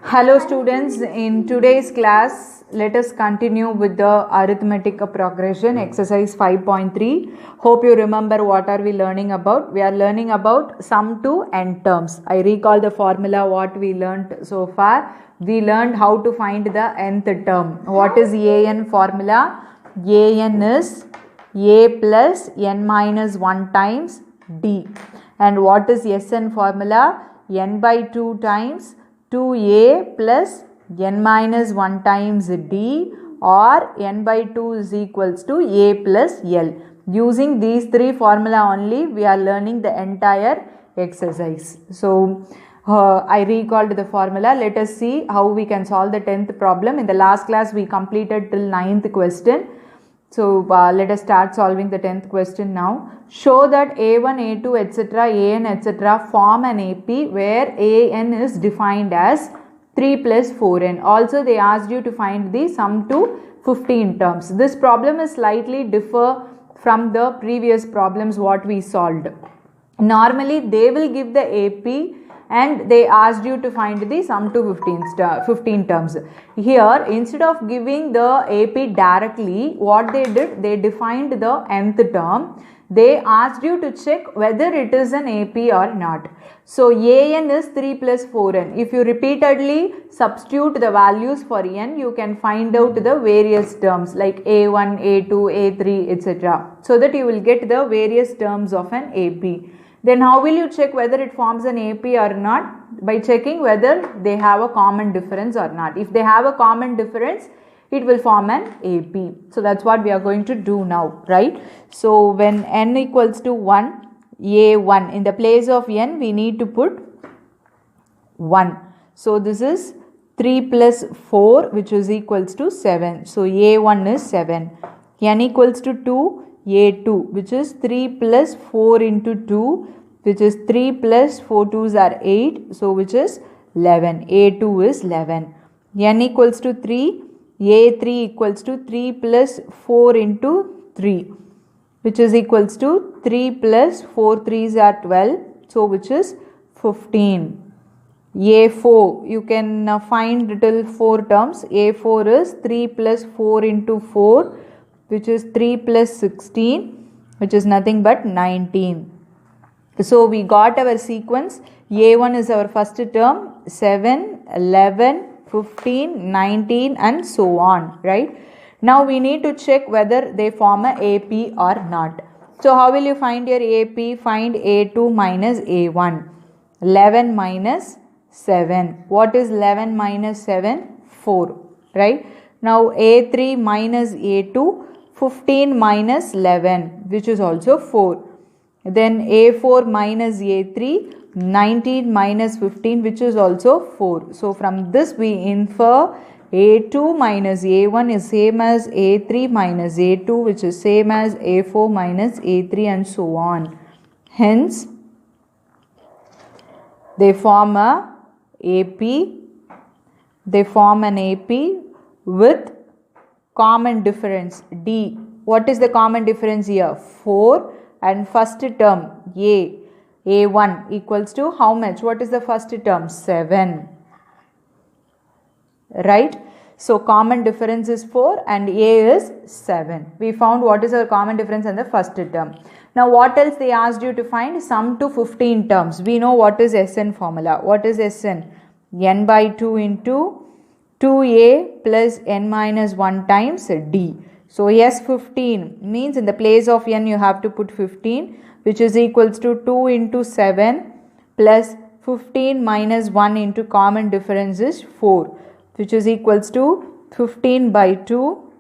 Hello students, in today's class let us continue with the arithmetic progression exercise 5.3. Hope you remember what are we learning about. We are learning about sum to n terms. I recall the formula what we learned so far. We learned how to find the nth term. What is an formula? An is a plus n minus 1 times d. And what is Sn formula? N by 2 times 2a plus n minus 1 times d, or n by 2 is equals to a plus l. Using these three formula only we are learning the entire exercise. So I recalled the formula. Let us see how we can solve the 10th problem. In the last class we completed till 9th question. So let us start solving the 10th question now. Show that a1, a2, etc., an, etc. form an AP where an is defined as 3 plus 4n. Also they asked you to find the sum to 15 terms. This problem is slightly differ from the previous problems what we solved. Normally they will give the AP and they asked you to find the sum to 15 terms. Here instead of giving the AP directly, what they did, they defined the nth term. They asked you to check whether it is an AP or not. So an is 3 plus 4n. If you repeatedly substitute the values for n, you can find out the various terms like a1, a2, a3, etc. so that you will get the various terms of an AP. Then how will you check whether it forms an AP or not? By checking whether they have a common difference or not. If they have a common difference, it will form an AP. So that's what we are going to do now, right? So when n equals to 1, a1, in the place of n we need to put 1. So this is 3 plus 4 which is equals to 7. So a1 is 7. N equals to 2. A2 which is 3 plus 4 into 2 which is 3 plus 4 2s are 8, so which is 11. A2 is 11. N equals to 3. A3 equals to 3 plus 4 into 3 which is equals to 3 plus 4 3s are 12, so which is 15. A4 you can find till 4 terms. A4 is 3 plus 4 into 4 which is 3 plus 16 which is nothing but 19. So we got our sequence. A1 is our first term, 7, 11, 15, 19 and so on, right? Now we need to check whether they form a AP or not. So how will you find your AP? Find A2 minus A1. 11 minus 7. What is 11 minus 7? 4, right? Now A3 minus A2. 15 minus 11 which is also 4. Then A4 minus A3, 19 minus 15 which is also 4. So from this we infer A2 minus A1 is same as A3 minus A2 which is same as A4 minus A3 and so on. Hence they form a AP. They form an AP with common difference D. What is the common difference here? 4 and first term A1 equals to how much? What is the first term? 7. Right? So common difference is 4 and A is 7. We found what is our common difference in the first term. Now what else they asked you to find? Sum to 15 terms. We know what is Sn formula. What is Sn? N by 2 into 2a plus n minus 1 times d. So S15 means in the place of n you have to put 15 which is equals to 2 into 7 plus 15 minus 1 into common difference is 4 which is equals to 15 by 2.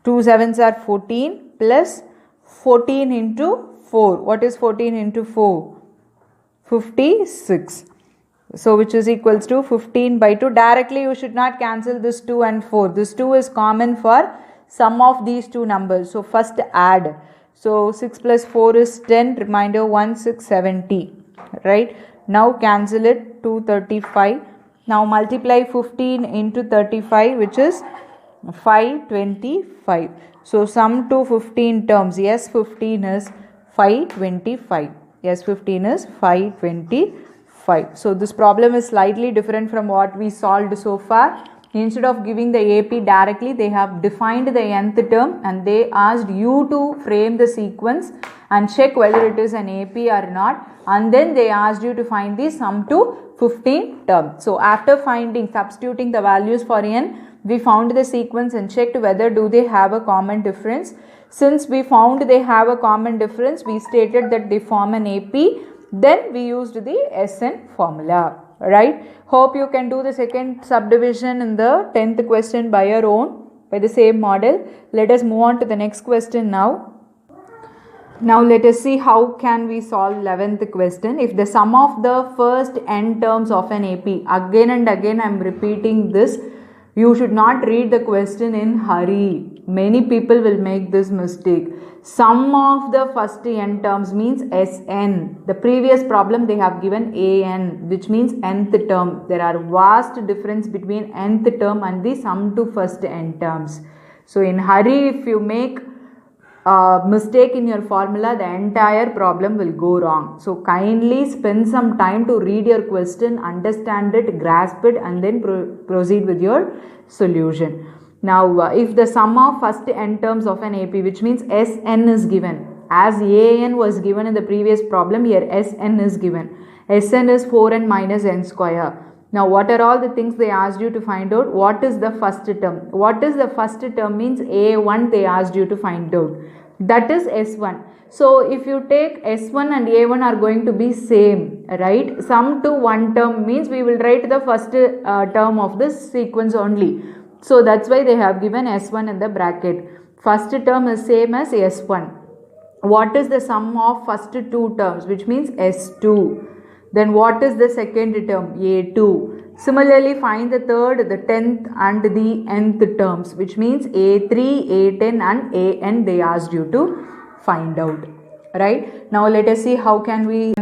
2 7s are 14 plus 14 into 4. What is 14 into 4? 56. So which is equals to 15 by 2. Directly you should not cancel this 2 and 4. This 2 is common for sum of these two numbers. So first add. So 6 plus 4 is 10. Remainder 1, 6, 70. Right. Now cancel it. 235. Now multiply 15 into 35 which is 525. So sum to 15 terms. Yes, 15 is 525. Yes, 15 is 525. 5. So this problem is slightly different from what we solved so far. Instead of giving the AP directly, they have defined the nth term and they asked you to frame the sequence and check whether it is an AP or not, and then they asked you to find the sum to 15 terms. So after substituting the values for n, we found the sequence and checked whether do they have a common difference. Since we found they have a common difference, we stated that they form an AP. Then we used the SN formula. Right? Hope you can do the second subdivision in the 10th question by your own, by the same model. Let us move on to the next question now. Now let us see how can we solve 11th question. If the sum of the first n terms of an AP, again and again I am repeating this, you should not read the question in hurry. Many people will make this mistake. Sum of the first n terms means Sn. The previous problem they have given An, which means nth term. There are vast difference between nth term and the sum to first n terms. So in hurry, if you make a mistake in your formula, the entire problem will go wrong. So kindly spend some time to read your question, understand it, grasp it, and then proceed with your solution. Now, if the sum of first n terms of an AP, which means Sn is given, as An was given in the previous problem, here Sn is given. Sn is 4n minus n square. Now, what are all the things they asked you to find out? What is the first term? What is the first term means A1 they asked you to find out. That is S1. So, if you take S1 and A1 are going to be same, right? Sum to one term means we will write the first term of this sequence only. So that's why they have given S1 in the bracket. First term is same as S1. What is the sum of first two terms, which means S2? Then what is the second term? A2. Similarly, find the third, the 10th and the nth terms, which means A3, A10 and AN they asked you to find out. Right? Now let us see how can we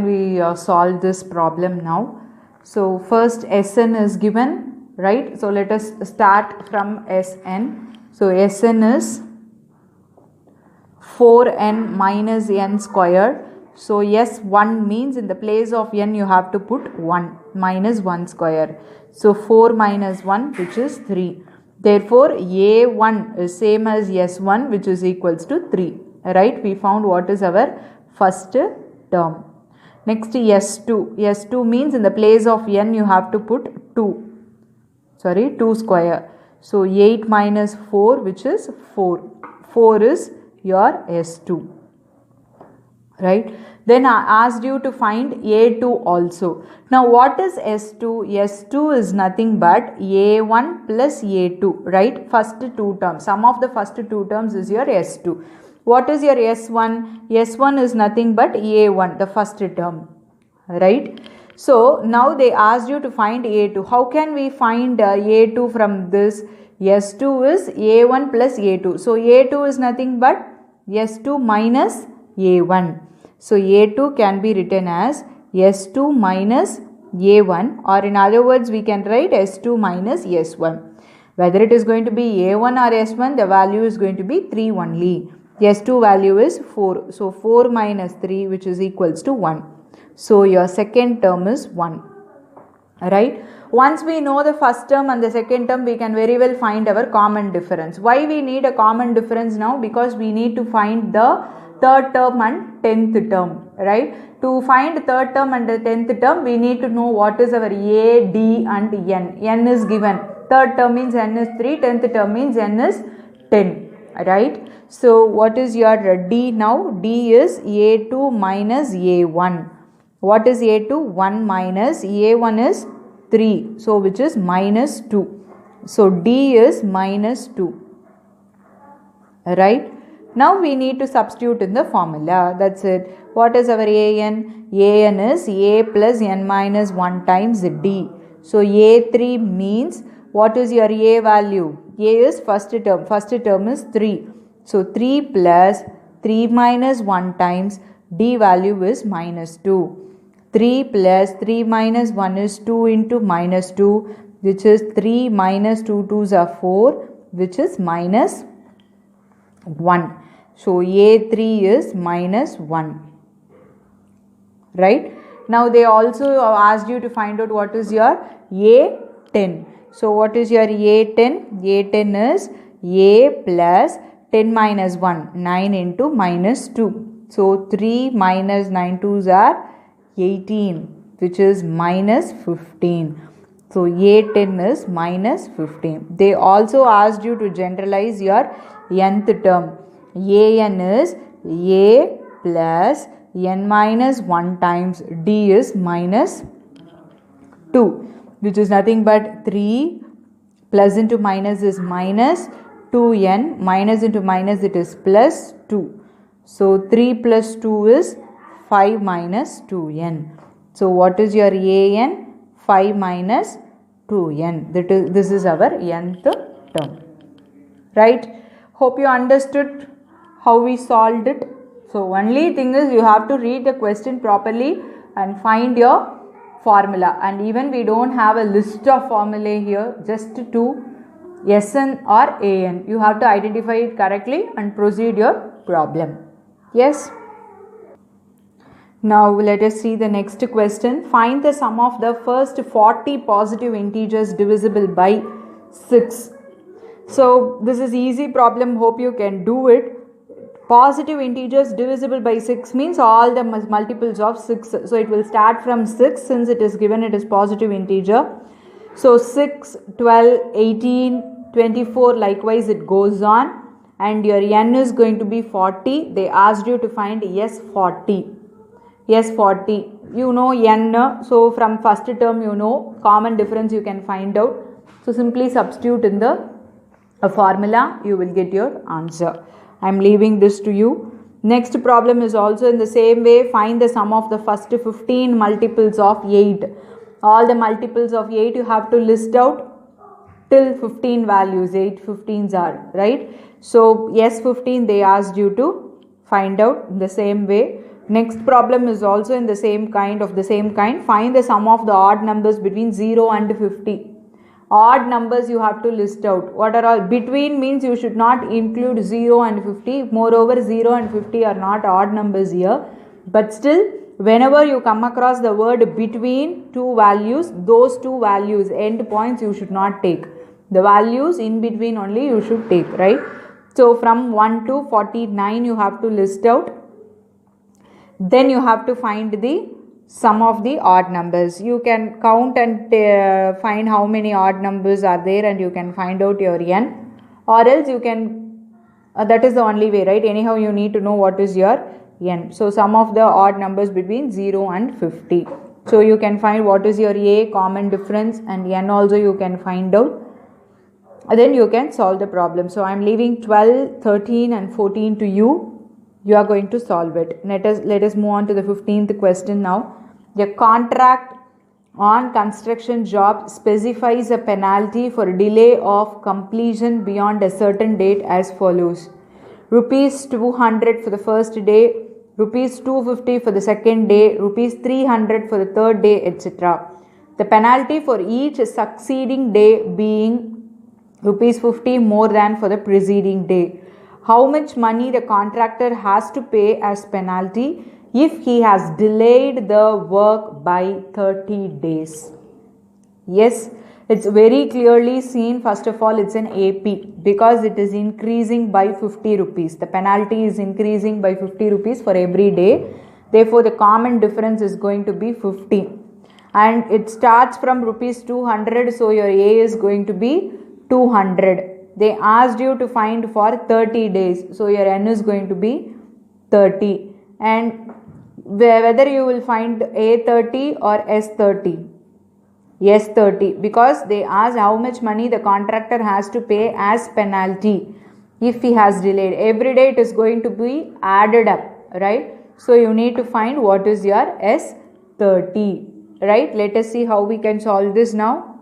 solve this problem now. So first Sn is given. Right, so let us start from Sn. So Sn is 4n minus n squared. So S1 means in the place of n you have to put 1 minus 1 square. So 4 minus 1, which is 3. Therefore A1 is same as S1, which is equals to 3. Right, we found what is our first term. Next S2. S2 means in the place of n you have to put 2 square. So 8 minus 4, which is 4. 4 is your S2. Right. Then I asked you to find A2 also. Now what is S2? S2 is nothing but A1 plus A2. Right. First two terms. Sum of the first two terms is your S2. What is your S1? S1 is nothing but A1, the first term. Right. So now they asked you to find A2. How can we find A2 from this? S2 is A1 plus A2. So A2 is nothing but S2 minus A1. So A2 can be written as S2 minus A1, or in other words we can write S2 minus S1. Whether it is going to be A1 or S1, the value is going to be 3 only. S2 value is 4. So 4 minus 3, which is equals to 1. So your second term is 1. Right? Once we know the first term and the second term, we can very well find our common difference. Why we need a common difference now? Because we need to find the third term and 10th term. Right? To find third term and the 10th term, we need to know what is our A, D and N. N is given. Third term means N is 3. 10th term means N is 10. Right? So what is your D now? D is A2 minus A1. What is A2? 1 minus A1 is 3. So which is minus 2. So D is minus 2. Right? Now we need to substitute in the formula. That's it. What is our AN? AN is A plus N minus 1 times D. So A3 means what is your A value? A is first term. First term is 3. So 3 plus 3 minus 1 times D value is minus 2. 3 plus 3 minus 1 is 2 into minus 2, which is 3 minus 2 2s are 4, which is minus 1. So A3 is minus 1. Right? Now they also asked you to find out what is your A10. So what is your A10? A10 is A plus 10 minus 1, 9 into minus 2. So 3 minus 9 2s are 18, which is minus 15. So A10 is minus 15. They also asked you to generalize your nth term. An is A plus n minus 1 times d is minus 2, which is nothing but 3 plus into minus is minus 2n, minus into minus it is plus 2. So 3 plus 2 is 5 minus 2n. So what is your an? 5 minus 2n. This is our nth term. Right? Hope you understood how we solved it. So only thing is you have to read the question properly and find your formula. And even we don't have a list of formulae here, just two, Sn or An. You have to identify it correctly and proceed your problem. Yes? Now let us see the next question. Find the sum of the first 40 positive integers divisible by 6. So this is easy problem. Hope you can do it. Positive integers divisible by 6 means all the multiples of 6. So it will start from 6 since it is given it is positive integer. So 6, 12, 18, 24 likewise it goes on, and your n is going to be 40. They asked you to find S40. S40. You know n. So from first term you know common difference you can find out. So simply substitute in the formula, you will get your answer. I am leaving this to you. Next problem is also in the same way. Find the sum of the first 15 multiples of 8. All the multiples of 8 you have to list out till 15 values. 8 15s are, right? So S15 they asked you to find out in the same way. Next problem is also in the same kind. Find the sum of the odd numbers between 0 and 50. Odd numbers you have to list out. What are all? Between means you should not include 0 and 50. Moreover, 0 and 50 are not odd numbers here. But still, whenever you come across the word between two values, those two values, end points you should not take. The values in between only you should take, right? So from 1 to 49 you have to list out. Then you have to find the sum of the odd numbers. You can count and find how many odd numbers are there, and you can find out your n, or else you can that is the only way, right? Anyhow you need to know what is your n. So sum of the odd numbers between 0 and 50. So you can find what is your a common difference, and n also you can find out. Then you can solve the problem. So I am leaving 12, 13 and 14 to you. You are going to solve it. Let us move on to the 15th question now. The contract on construction job specifies a penalty for delay of completion beyond a certain date as follows. Rupees 200 for the first day, rupees 250 for the second day, rupees 300 for the third day, etc. The penalty for each succeeding day being rupees 50 more than for the preceding day. How much money the contractor has to pay as penalty if he has delayed the work by 30 days? Yes, it's very clearly seen. First of all, it's an AP because it is increasing by 50 rupees. The penalty is increasing by 50 rupees for every day. Therefore, the common difference is going to be 50. And it starts from rupees 200. So, your A is going to be 200. They asked you to find for 30 days. So your n is going to be 30. And whether you will find A30 or S30. S30. Because they asked how much money the contractor has to pay as penalty if he has delayed. Every day it is going to be added up, right? So you need to find what is your S30, right? Let us see how we can solve this now.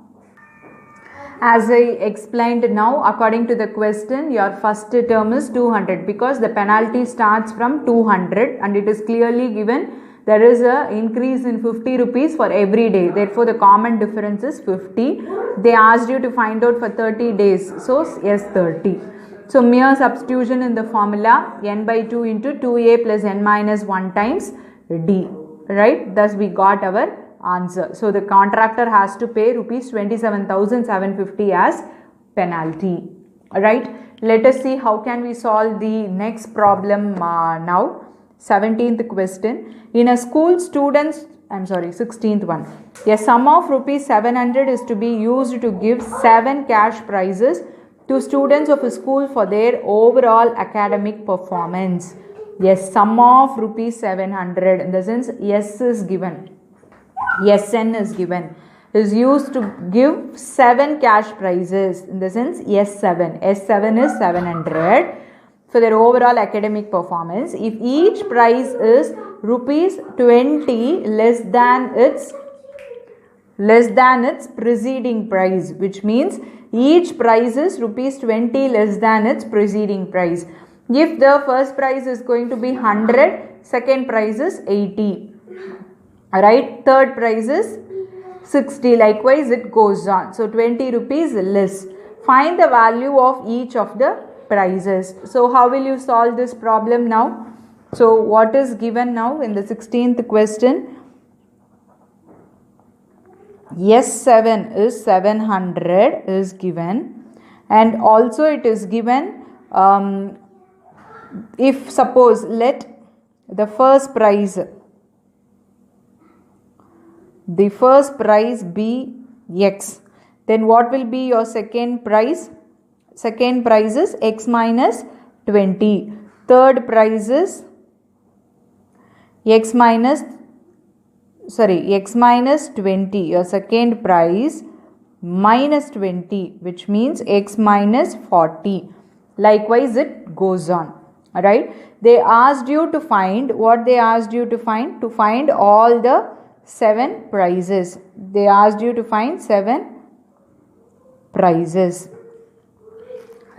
As I explained now, according to the question, your first term is 200 because the penalty starts from 200 and it is clearly given there is a increase in 50 rupees for every day. Therefore, the common difference is 50. They asked you to find out for 30 days. So, S30. So, mere substitution in the formula n by 2 into 2a plus n minus 1 times d. right? Thus we got our answer. So the contractor has to pay rupees 27,750 as penalty. Right? Let us see how can we solve the next problem now. 17th question. In a school, 16th one. A sum of rupees 700 is to be used to give 7 cash prizes to students of a school for their overall academic performance. Yes, sum of rupees 700, in the sense S is given, Sn is given, is used to give 7 cash prizes, in the sense S7 is 700 for their overall academic performance. If each prize is rupees 20 less than its preceding prize, which means each prize is rupees 20 less than its preceding prize. If the first prize is going to be 100, second prize is 80, right? Third prize is 60, likewise it goes on. So 20 rupees less. Find the value of each of the prizes. So how will you solve this problem now? So what is given now in the 16th question? S7 is 700 is given, and also it is given if suppose let the first prize be X, then what will be your second prize? Second prize is X minus 20. Third prize is X minus 20. Your second prize minus 20, which means X minus 40. Likewise it goes on. Right? They asked you to find, what they asked you to find? To find all the 7 prizes. They asked you to find 7 prizes.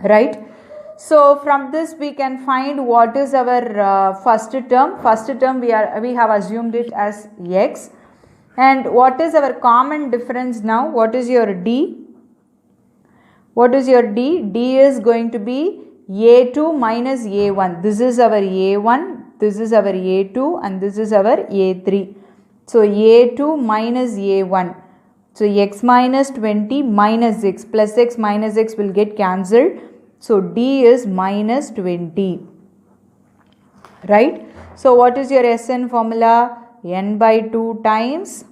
Right? So from this we can find what is our first term. First term we have assumed it as X. And what is our common difference now? What is your D? What is your D? D is going to be A2 minus A1. This is our A1, this is our A2, and this is our A3. So A2 minus A1. So X minus 20 minus X plus X minus X will get cancelled. So D is minus 20. Right? So what is your Sn formula? N by 2 times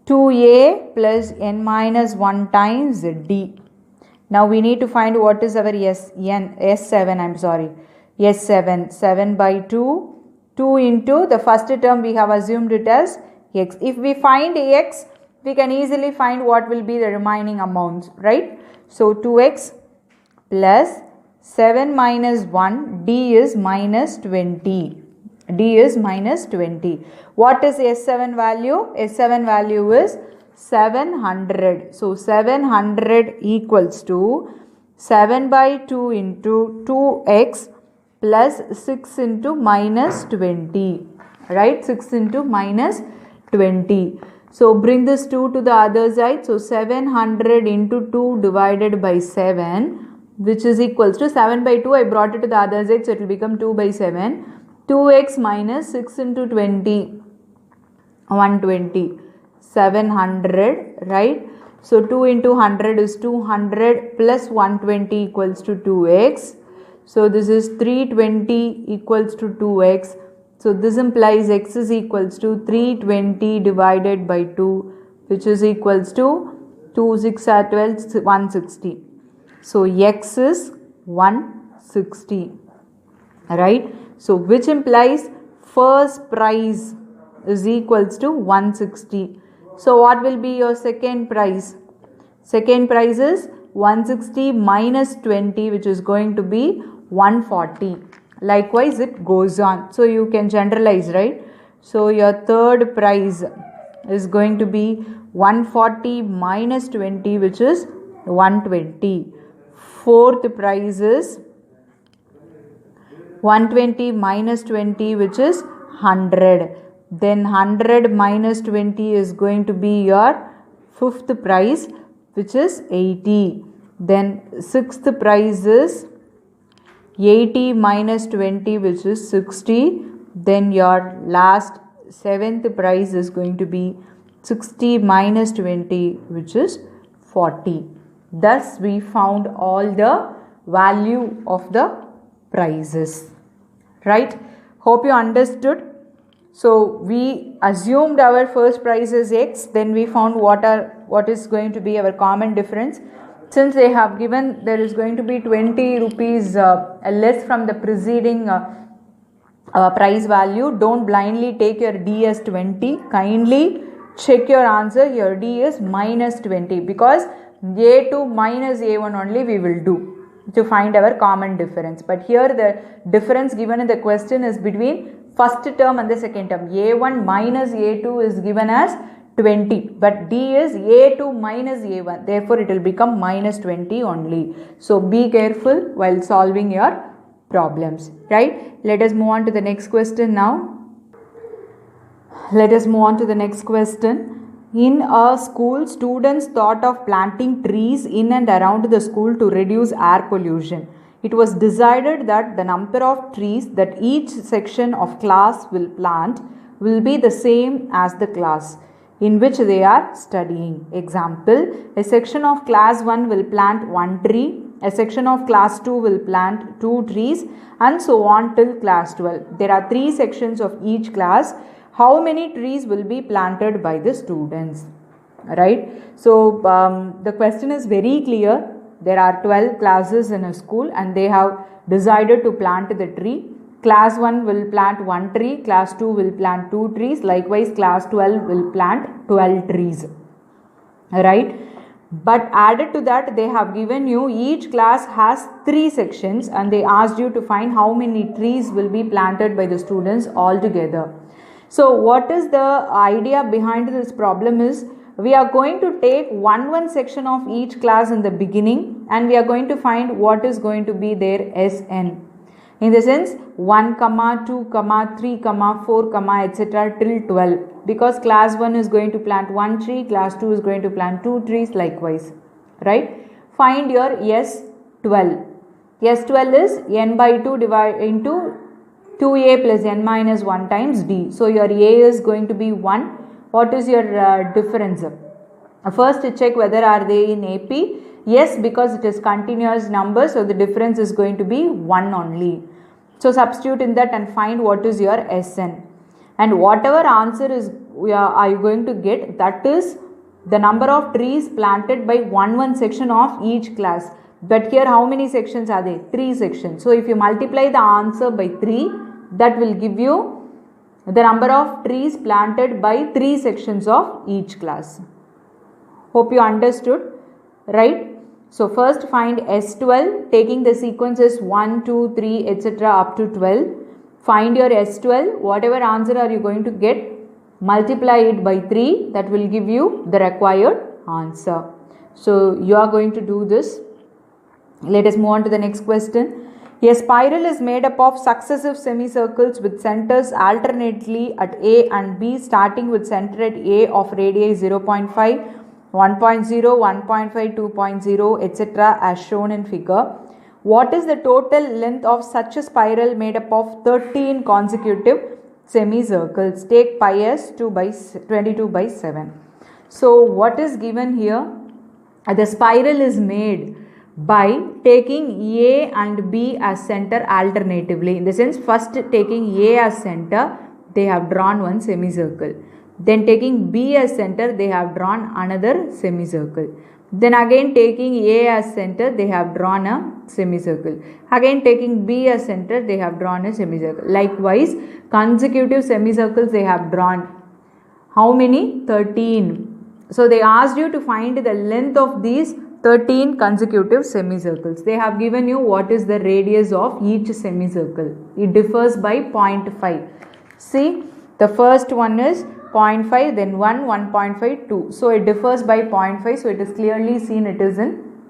2A plus N minus 1 times D. Now we need to find what is our S7, S7, 7 by 2, 2 into the first term we have assumed it as X. If we find X, we can easily find what will be the remaining amounts, right? So 2X plus 7 minus 1, D is minus 20. D is minus 20. What is S7 value? S7 value is 700. So 700 equals to 7 by 2 into 2x plus 6 into minus 20. Right? 6 into minus 20. So bring this 2 to the other side. So 700 into 2 divided by 7, which is equals to 7 by 2. I brought it to the other side, so it will become 2 by 7. 2x minus 6 into 20, 120. 700, right? So 2 into 100 is 200 plus 120 equals to 2x. So this is 320 equals to 2x. So this implies x is equals to 320 divided by 2, which is equals to 2 6 are 12, 160. So x is 160, right? So which implies first prize is equals to 160. So what will be your second prize? Second prize is 160 minus 20, which is going to be 140. Likewise it goes on. So you can generalize, right? So your third prize is going to be 140 minus 20, which is 120. Fourth prize is 120 minus 20, which is 100. Then 100 minus 20 is going to be your fifth prize, which is 80. Then sixth prize is 80 minus 20, which is 60. Then your last seventh price is going to be 60 minus 20, which is 40. Thus, we found all the value of the prices. Right? Hope you understood. So, we assumed our first price is X, then we found what is going to be our common difference. Since they have given there is going to be 20 rupees less from the preceding price value, don't blindly take your D as 20. Kindly check your answer. Your D is minus 20 because A2 minus A1 only we will do to find our common difference. But here the difference given in the question is between first term and the second term. A1 minus A2 is given as 20, but D is A2 minus A1, therefore it will become minus 20 only. So be careful while solving your problems, right? Let us move on to the next question now. Let us move on to the next question. In a school, students thought of planting trees in and around the school to reduce air pollution. It was decided that the number of trees that each section of class will plant will be the same as the class in which they are studying. Example, a section of class 1 will plant 1 tree, a section of class 2 will plant 2 trees, and so on till class 12. There are 3 sections of each class. How many trees will be planted by the students? Right? So, the question is very clear. There are 12 classes in a school and they have decided to plant the tree. Class 1 will plant 1 tree, class 2 will plant 2 trees, likewise class 12 will plant 12 trees, right? But added to that, they have given you each class has 3 sections and they asked you to find how many trees will be planted by the students altogether. So what is the idea behind this problem is, we are going to take one section of each class in the beginning and we are going to find what is going to be their SN. In the sense 1, 2, 3, 4, etc. till 12, because class 1 is going to plant 1 tree, class 2 is going to plant 2 trees, likewise, right? Find your S12. S12 is n by 2 divided into 2a plus n minus 1 times d. So your a is going to be 1. What is your difference? First check whether are they in AP. Yes, because it is continuous number, so the difference is going to be 1 only. So substitute in that and find what is your SN. And whatever answer is are you going to get, that is the number of trees planted by one section of each class. But here how many sections are there? 3 sections. So if you multiply the answer by 3, that will give you the number of trees planted by 3 sections of each class. Hope you understood, right? So first find S12, taking the sequences 1, 2, 3, etc. up to 12. Find your S12, whatever answer are you going to get, multiply it by 3, that will give you the required answer. So you are going to do this. Let us move on to the next question. A spiral is made up of successive semicircles with centers alternately at A and B, starting with center at A of radii 0.5, 1.0, 1.5, 2.0, etc. as shown in figure. What is the total length of such a spiral made up of 13 consecutive semicircles? Take pi as 22 by 7. So what is given here? The spiral is made by taking A and B as center alternatively. In the sense, first taking A as center, they have drawn one semicircle. Then taking B as center, they have drawn another semicircle. Then again taking A as center, they have drawn a semicircle. Again taking B as center, they have drawn a semicircle. Likewise, consecutive semicircles they have drawn. How many? 13. So they asked you to find the length of these 13 consecutive semicircles. They have given you what is the radius of each semicircle. It differs by 0.5. See, the first one is 0.5, then 1, 1.5, 2. So it differs by 0.5. So it is clearly seen it is in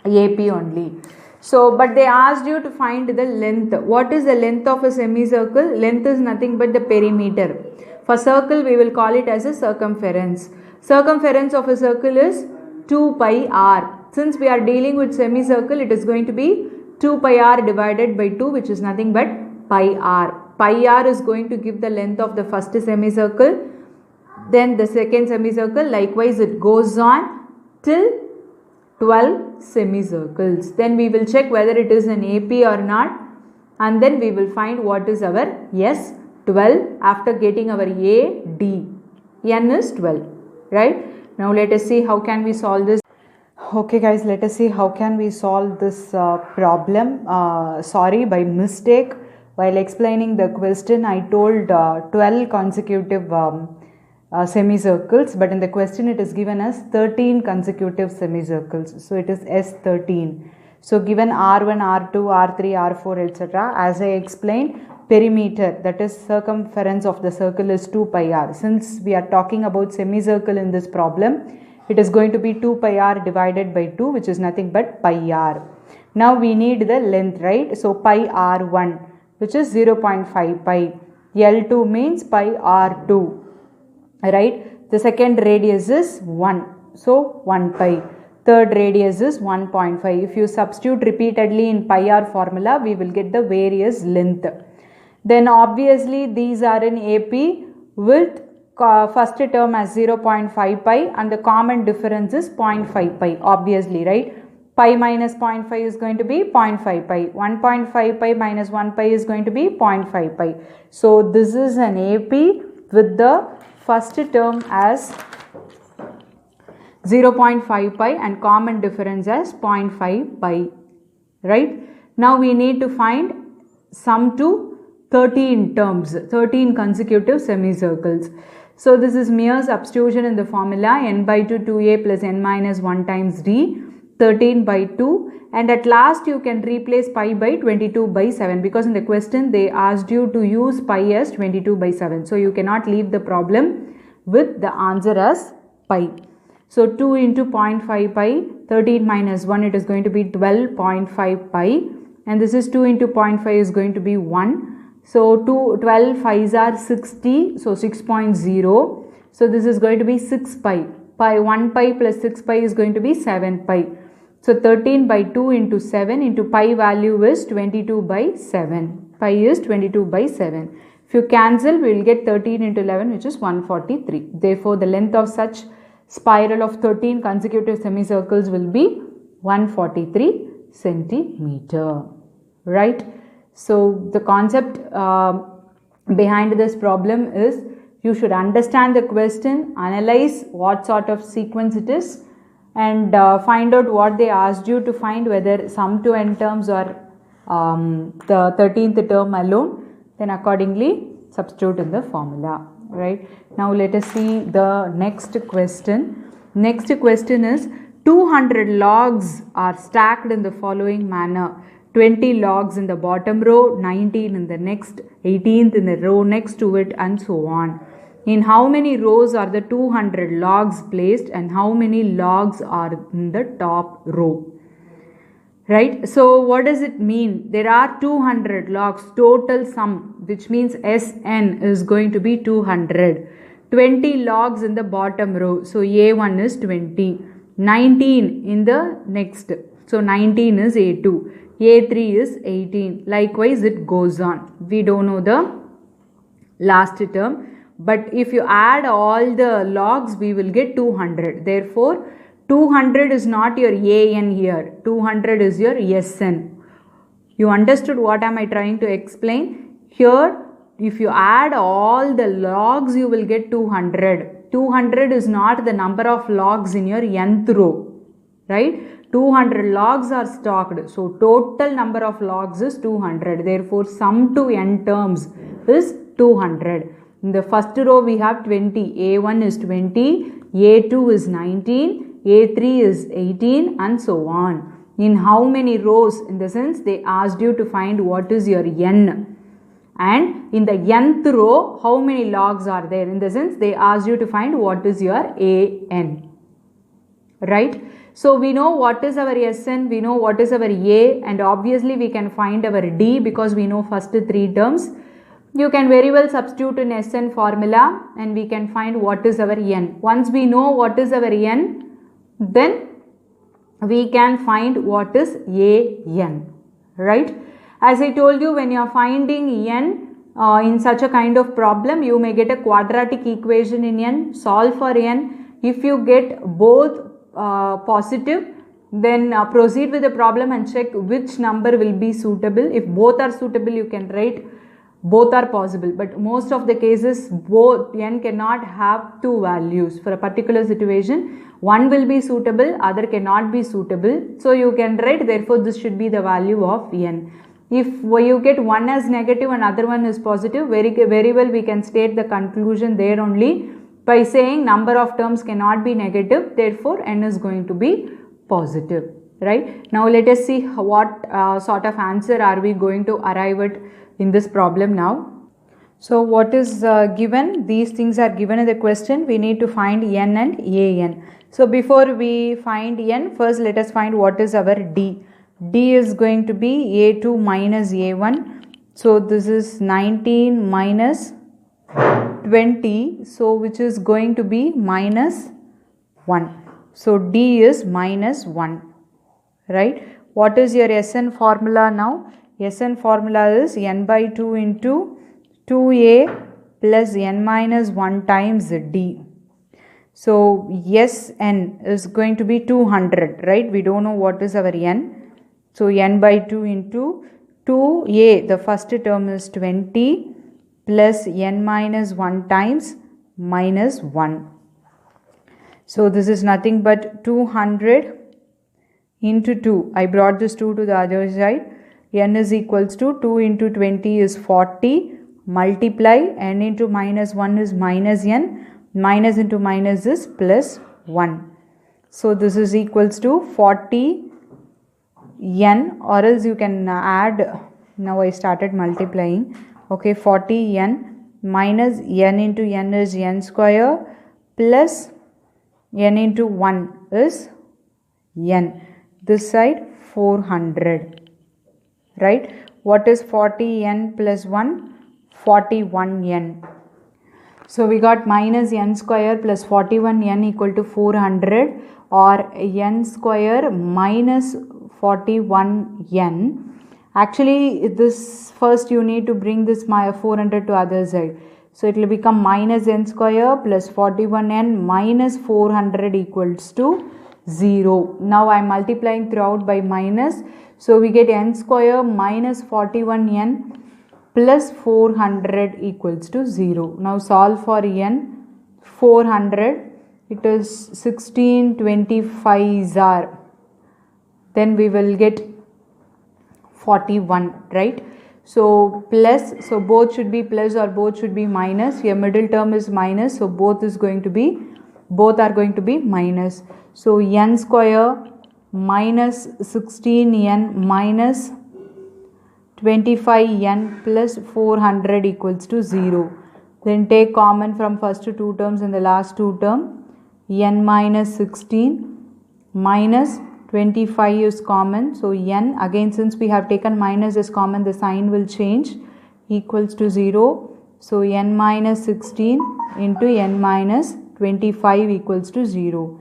AP only. So, but they asked you to find the length. What is the length of a semicircle? Length is nothing but the perimeter. For circle, we will call it as a circumference. Circumference of a circle is 2 pi r. Since we are dealing with semicircle, it is going to be 2 pi r divided by 2, which is nothing but pi r. pi r is going to give the length of the first semicircle, then the second semicircle, likewise it goes on till 12 semicircles. Then we will check whether it is an AP or not, and then we will find what is our S12 after getting our A, D. N is 12, right? Now let us see how can we solve this. Okay guys, let us see how can we solve this problem. Sorry, by mistake, while explaining the question, I told 12 consecutive semicircles, but in the question it is given as 13 consecutive semicircles. So it is S13. So given R1, R2, R3, R4, etc. As I explained, perimeter, that is circumference of the circle, is 2 pi r. Since we are talking about semicircle in this problem, it is going to be 2 pi r divided by 2, which is nothing but pi r. Now we need the length, right? So pi r1, which is 0.5 pi. L2 means pi r2, right? The second radius is 1, so 1 pi. Third radius is 1.5. If you substitute repeatedly in pi r formula, we will get the various length. Then obviously these are in AP with first term as 0.5 pi and the common difference is 0.5 pi, obviously, right? Pi minus 0.5 is going to be 0.5 pi. 1.5 pi minus 1 pi is going to be 0.5 pi. So this is an AP with the first term as 0.5 pi and common difference as 0.5 pi, right? Now we need to find sum to 13 terms, 13 consecutive semicircles. So this is mere substitution in the formula, n by 2 2a plus n minus 1 times d, 13 by 2, and at last you can replace pi by 22 by 7, because in the question they asked you to use pi as 22 by 7. So you cannot leave the problem with the answer as pi. So 2 into 0.5 pi, 13 minus 1, it is going to be 12.5 pi, and this is 2 into 0.5 is going to be 1. So 12 5s are 60, so 6.0. So this is going to be 6 pi. 1 pi plus 6 pi is going to be 7 pi. So 13 by 2 into 7 into pi value is 22 by 7. Pi is 22 by 7. If you cancel, we will get 13 into 11, which is 143. Therefore, the length of such spiral of 13 consecutive semicircles will be 143 centimeter, right? So the concept behind this problem is you should understand the question, analyze what sort of sequence it is, and find out what they asked you to find, whether sum to n terms or the 13th term alone. Then accordingly substitute in the formula, right? Now let us see the next question. Next question is 200 logs are stacked in the following manner. 20 logs in the bottom row, 19 in the next, 18th in the row next to it, and so on. In how many rows are the 200 logs placed and how many logs are in the top row? Right? So what does it mean? There are 200 logs, total sum, which means Sn is going to be 200. 20 logs in the bottom row, so A1 is 20. 19 in the next, so 19 is A2. A3 is 18. Likewise, it goes on. We don't know the last term, but if you add all the logs, we will get 200. Therefore, 200 is not your AN here. 200 is your SN. You understood what am I trying to explain? Here, if you add all the logs, you will get 200. 200 is not the number of logs in your nth row, right? 200 logs are stocked. So total number of logs is 200. Therefore, sum to n terms is 200. In the first row, we have 20. A1 is 20. A2 is 19. A3 is 18, and so on. In how many rows? In the sense, they asked you to find what is your n. And in the nth row, how many logs are there? In the sense, they asked you to find what is your an. Right? So we know what is our Sn, we know what is our A, and obviously we can find our D because we know first three terms. You can very well substitute in Sn formula and we can find what is our n. Once we know what is our n, then we can find what is an, right? As I told you, when you are finding n, in such a kind of problem, you may get a quadratic equation in n, solve for n. If you get both positive, then proceed with the problem and check which number will be suitable. If both are suitable, you can write both are possible, but most of the cases both n cannot have two values. For a particular situation, one will be suitable, other cannot be suitable, so you can write therefore this should be the value of n. If you get one as negative and other one is positive, very well we can state the conclusion there only by saying number of terms cannot be negative, therefore n is going to be positive, right? Now let us see what sort of answer are we going to arrive at in this problem now. So what is given? These things are given in the question. We need to find n and an. So before we find n, first let us find what is our d. D is going to be a2 minus a1. So this is 19 minus 20. So which is going to be minus 1. So d is minus 1, right? What is your Sn formula now? Sn formula is n by 2 into 2a plus n minus 1 times d. So Sn is going to be 200, right? We don't know what is our n. So n by 2 into 2a, the first term is 20 plus n minus 1 times minus 1. So this is nothing but 200 into 2. I brought this 2 to the other side. N is equals to 2 into 20 is 40. Multiply n into minus 1 is minus n. Minus into minus is plus 1. So this is equals to 40 n, or else you can add. Now I started multiplying. Okay, 40 n minus n into n is n square plus n into 1 is n. This side 400, right? What is 40n plus 1? 41n. So we got minus n square plus 41n equal to 400, or n square minus 41n. Actually this first you need to bring this 400 to other side. So it will become minus n square plus 41n minus 400 equals to 0. Now I am multiplying throughout by minus. So we get n square minus 41n plus 400 equals to 0. Now solve for n. 400, it is 1625 are. Then we will get 41, right? So plus, so both should be plus or both should be minus. Here middle term is minus, so both are going to be minus. So n square minus 16n minus 25n plus 400 equals to 0. Then take common from first two terms and the last two term. N minus 16 minus 25 is common. So n, again since we have taken minus as common, the sign will change, equals to 0. So n minus 16 into n minus 25 equals to 0.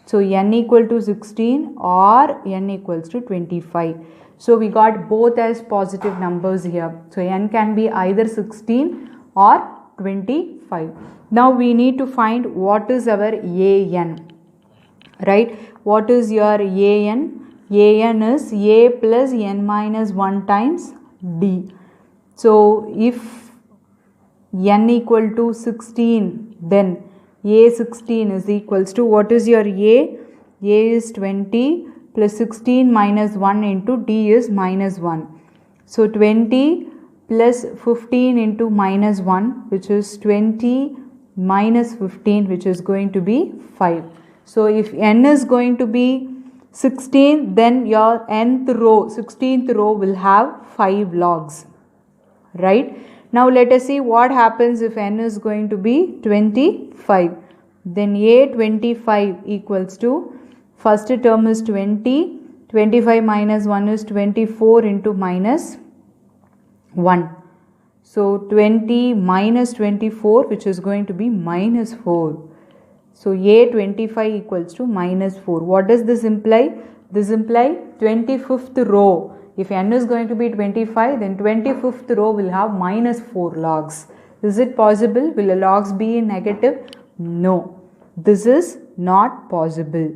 So n equal to 16 or n equals to 25. So we got both as positive numbers here. So n can be either 16 or 25. Now we need to find what is our an, right? What is your an? An is a plus n minus 1 times d. So if n equal to 16, then a16 is equals to, what is your a? A is 20 plus 16 minus 1 into d is minus 1. So 20 plus 15 into minus 1, which is 20 minus 15, which is going to be 5. So if n is going to be 16, then your nth row, 16th row will have 5 logs, right? Now let us see what happens if n is going to be 25. Then a25 equals to, first term is 20, 25 minus 1 is 24 into minus 1. So 20 minus 24, which is going to be minus 4. So a25 equals to minus 4. What does this imply? This implies 25th row If n is going to be 25, then 25th row will have minus 4 logs. Is it possible? Will the logs be in negative? No. This is not possible.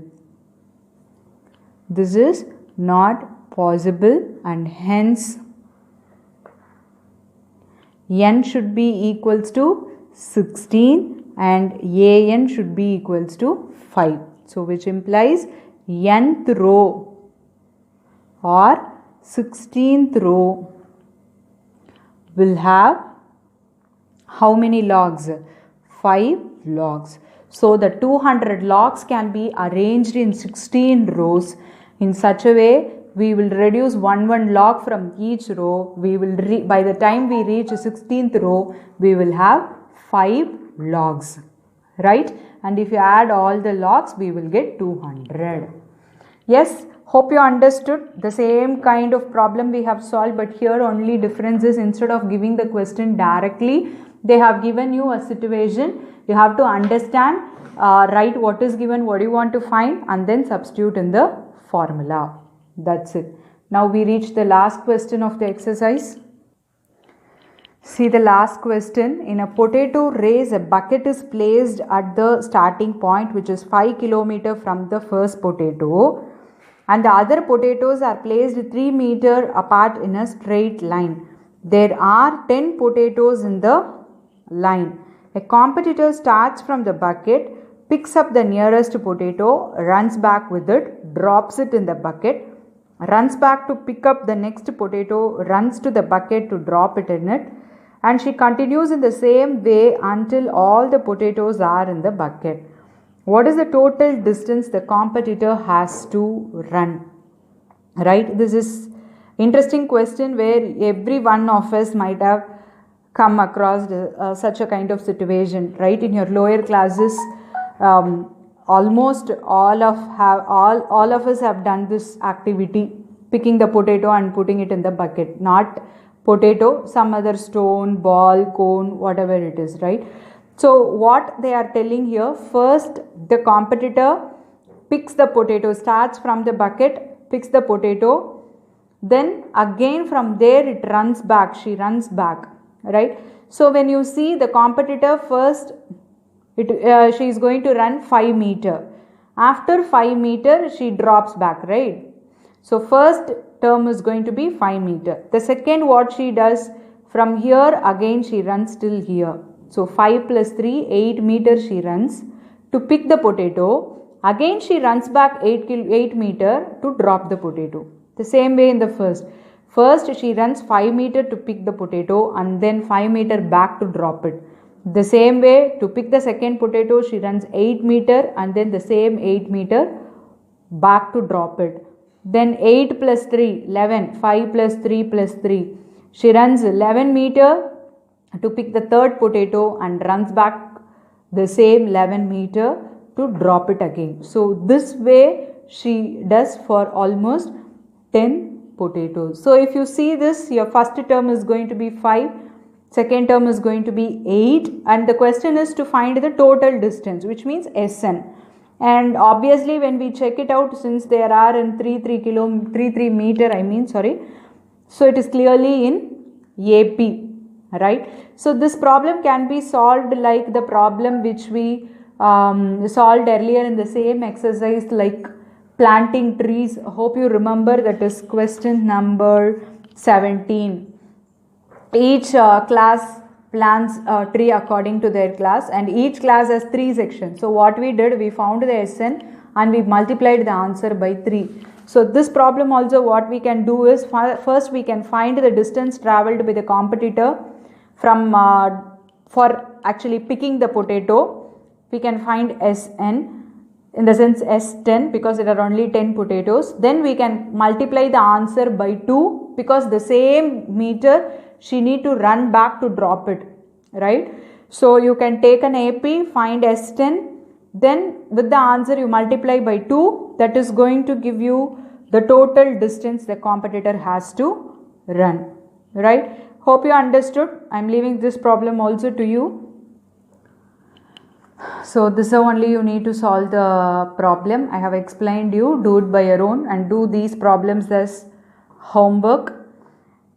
This is not possible, and hence n should be equals to 16 and an should be equals to 5. So which implies nth row or 16th row will have how many logs? 5 logs. So the 200 logs can be arranged in 16 rows. In such a way, we will reduce one log from each row. We will by the time we reach 16th row, we will have 5 logs, right? And if you add all the logs, we will get 200. Yes, hope you understood. The same kind of problem we have solved, but here only difference is instead of giving the question directly, they have given you a situation. You have to understand, write what is given, what do you want to find, and then substitute in the formula. That's it. Now we reach the last question of the exercise. See the last question. In a potato race, a bucket is placed at the starting point, which is 5 km from the first potato, and the other potatoes are placed 3 meters apart in a straight line. There are 10 potatoes in the line. A competitor starts from the bucket, picks up the nearest potato, runs back with it, drops it in the bucket, runs back to pick up the next potato, runs to the bucket to drop it in it, and she continues in the same way until all the potatoes are in the bucket. What is the total distance the competitor has to run? Right? This is interesting question where every one of us might have come across such a kind of situation, right? In your lower classes, almost all of us have done this activity, picking the potato and putting it in the bucket. Not potato, some other stone, ball, cone, whatever it is, right? So what they are telling here, first the competitor picks the potato, starts from the bucket, picks the potato, then again from there it runs back, she runs back, right? So when you see the competitor, first she is going to run 5 meter. After 5 meter she drops back, right? So first term is going to be 5 meter. The second, what she does, from here again she runs till here. So 5 plus 3, 8 meters she runs to pick the potato. Again she runs back 8 meter to drop the potato. The same way in the first. First she runs 5 meter to pick the potato and then 5 meter back to drop it. The same way to pick the second potato she runs 8 meter and then the same 8 meter back to drop it. Then 8 plus 3, 11, 5 plus 3 plus 3. She runs 11 meter to pick the third potato and runs back the same 11 meter to drop it again. So this way she does for almost 10 potatoes. So if you see this, your first term is going to be 5, second term is going to be 8, and the question is to find the total distance, which means Sn. And obviously when we check it out, since there are in 3 meter, so it is clearly in AP, right? So this problem can be solved like the problem which we solved earlier in the same exercise, like planting trees. Hope you remember, that is question number 17. Each class plants a tree according to their class, and each class has 3 sections. So what we did, we found the Sn and we multiplied the answer by 3. So this problem also, what we can do is, first we can find the distance travelled by the competitor from for actually picking the potato. We can find Sn, in the sense S10, because there are only 10 potatoes. Then we can multiply the answer by 2, because the same meter she need to run back to drop it, right? So you can take an AP, find S10, then with the answer you multiply by 2, that is going to give you the total distance the competitor has to run, right? Hope you understood. I am leaving this problem also to you. So this is only you need to solve the problem. I have explained you, do it by your own and do these problems as homework,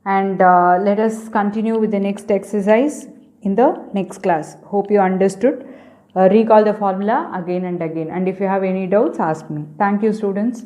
and let us continue with the next exercise in the next class. Hope you understood. Recall the formula again and again, and if you have any doubts, ask me. Thank you, students.